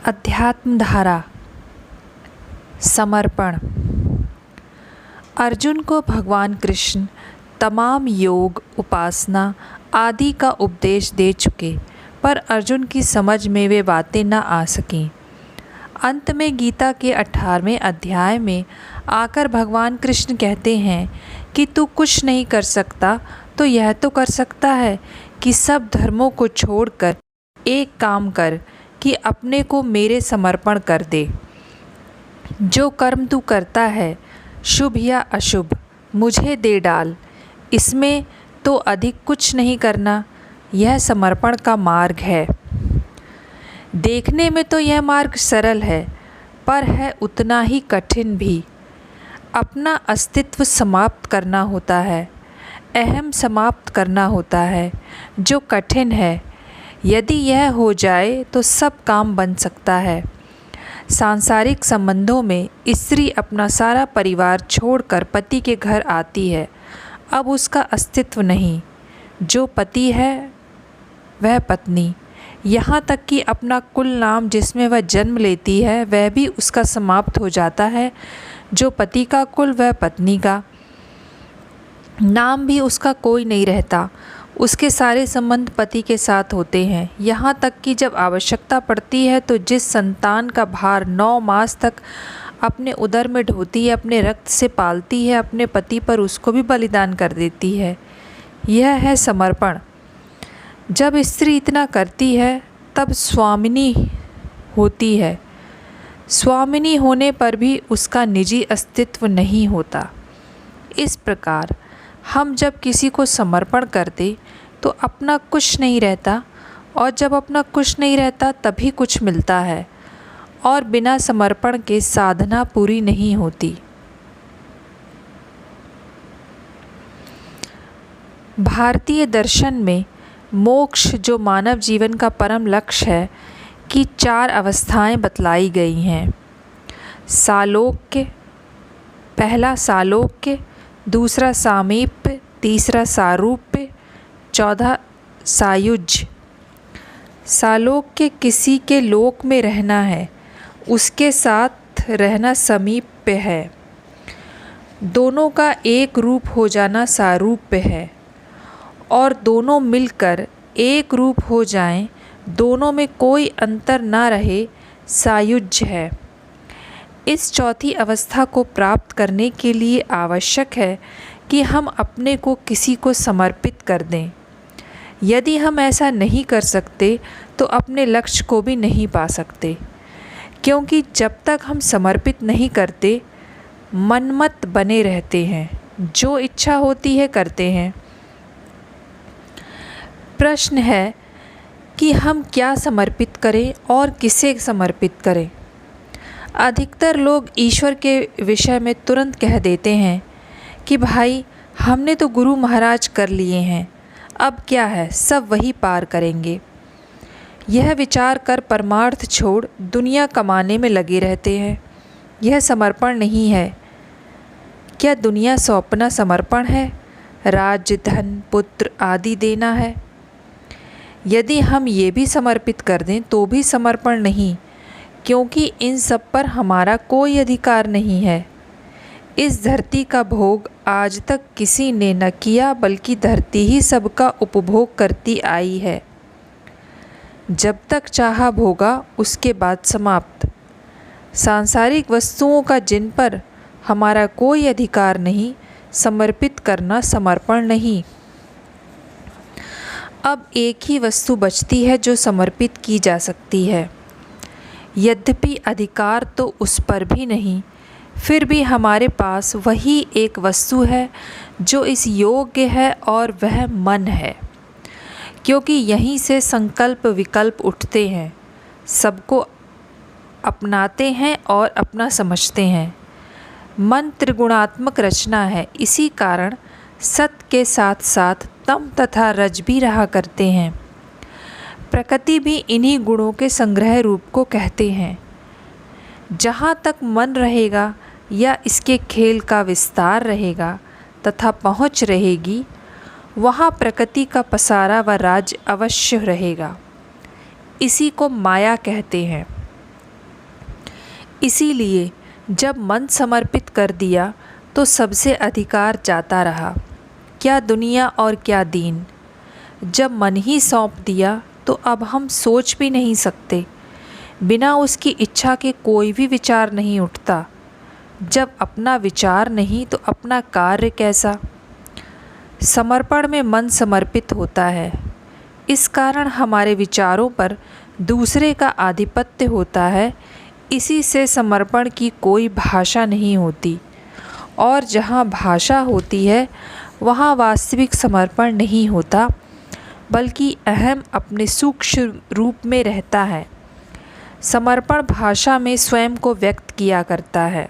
अध्यात्म धारा। समर्पण। अर्जुन को भगवान कृष्ण तमाम योग, उपासना आदि का उपदेश दे चुके, पर अर्जुन की समझ में वे बातें न आ सकीं। अंत में गीता के 18वें अध्याय में आकर भगवान कृष्ण कहते हैं कि तू कुछ नहीं कर सकता तो यह तो कर सकता है कि सब धर्मों को छोड़कर एक काम कर कि अपने को मेरे समर्पण कर दे। जो कर्म तू करता है, शुभ या अशुभ, मुझे दे डाल। इसमें तो अधिक कुछ नहीं करना। यह समर्पण का मार्ग है। देखने में तो यह मार्ग सरल है, पर है उतना ही कठिन भी। अपना अस्तित्व समाप्त करना होता है, अहम समाप्त करना होता है, जो कठिन है। यदि यह हो जाए तो सब काम बन सकता है। सांसारिक संबंधों में स्त्री अपना सारा परिवार छोड़कर पति के घर आती है। अब उसका अस्तित्व नहीं। जो पति है वह पत्नी, यहाँ तक कि अपना कुल नाम जिसमें वह जन्म लेती है वह भी उसका समाप्त हो जाता है। जो पति का कुल वह पत्नी का नाम भी उसका कोई नहीं रहता। उसके सारे संबंध पति के साथ होते हैं। यहाँ तक कि जब आवश्यकता पड़ती है तो जिस संतान का भार 9 मास तक अपने उदर में ढोती है, अपने रक्त से पालती है, अपने पति पर उसको भी बलिदान कर देती है। यह है समर्पण। जब स्त्री इतना करती है तब स्वामिनी होती है। स्वामिनी होने पर भी उसका निजी अस्तित्व नहीं होता। इस प्रकार हम जब किसी को समर्पण करते तो अपना कुछ नहीं रहता, और जब अपना कुछ नहीं रहता तभी कुछ मिलता है, और बिना समर्पण के साधना पूरी नहीं होती। भारतीय दर्शन में मोक्ष, जो मानव जीवन का परम लक्ष्य है, की 4 अवस्थाएं बतलाई गई हैं। सालोक्य, पहला सालोक्य, दूसरा सामीप्य, तीसरा सारूप्य, चौथा सायुज्य। सालोक्य किसी के लोक में रहना है, उसके साथ रहना समीप्य है। दोनों का एक रूप हो जाना सारूप्य है, और दोनों मिलकर एक रूप हो जाएं, दोनों में कोई अंतर ना रहे, सायुज्य है। इस चौथी अवस्था को प्राप्त करने के लिए आवश्यक है कि हम अपने को किसी को समर्पित कर दें। यदि हम ऐसा नहीं कर सकते तो अपने लक्ष्य को भी नहीं पा सकते, क्योंकि जब तक हम समर्पित नहीं करते मनमत बने रहते हैं, जो इच्छा होती है करते हैं। प्रश्न है कि हम क्या समर्पित करें और किसे समर्पित करें। अधिकतर लोग ईश्वर के विषय में तुरंत कह देते हैं कि भाई हमने तो गुरु महाराज कर लिए हैं, अब क्या है, सब वही पार करेंगे। यह विचार कर परमार्थ छोड़ दुनिया कमाने में लगे रहते हैं। यह समर्पण नहीं है। क्या दुनिया सौंपना समर्पण है? राज्य, धन, पुत्र आदि देना है? यदि हम ये भी समर्पित कर दें तो भी समर्पण नहीं, क्योंकि इन सब पर हमारा कोई अधिकार नहीं है। इस धरती का भोग आज तक किसी ने न किया, बल्कि धरती ही सबका उपभोग करती आई है। जब तक चाहा भोगा, उसके बाद समाप्त। सांसारिक वस्तुओं का जिन पर हमारा कोई अधिकार नहीं, समर्पित करना समर्पण नहीं। अब एक ही वस्तु बचती है जो समर्पित की जा सकती है। यद्यपि अधिकार तो उस पर भी नहीं, फिर भी हमारे पास वही एक वस्तु है जो इस योग्य है, और वह मन है। क्योंकि यहीं से संकल्प विकल्प उठते हैं, सबको अपनाते हैं और अपना समझते हैं। मन त्रिगुणात्मक रचना है, इसी कारण सत के साथ साथ तम तथा रज भी रहा करते हैं। प्रकृति भी इन्हीं गुणों के संग्रह रूप को कहते हैं। जहाँ तक मन रहेगा या इसके खेल का विस्तार रहेगा तथा पहुँच रहेगी, वहाँ प्रकृति का पसारा व राज्य अवश्य रहेगा। इसी को माया कहते हैं। इसीलिए जब मन समर्पित कर दिया तो सबसे अधिकार जाता रहा, क्या दुनिया और क्या दीन। जब मन ही सौंप दिया तो अब हम सोच भी नहीं सकते, बिना उसकी इच्छा के कोई भी विचार नहीं उठता। जब अपना विचार नहीं तो अपना कार्य कैसा। समर्पण में मन समर्पित होता है, इस कारण हमारे विचारों पर दूसरे का आधिपत्य होता है। इसी से समर्पण की कोई भाषा नहीं होती, और जहाँ भाषा होती है वहाँ वास्तविक समर्पण नहीं होता, बल्कि अहम अपने सूक्ष्म रूप में रहता है। समर्पण भाषा में स्वयं को व्यक्त किया करता है।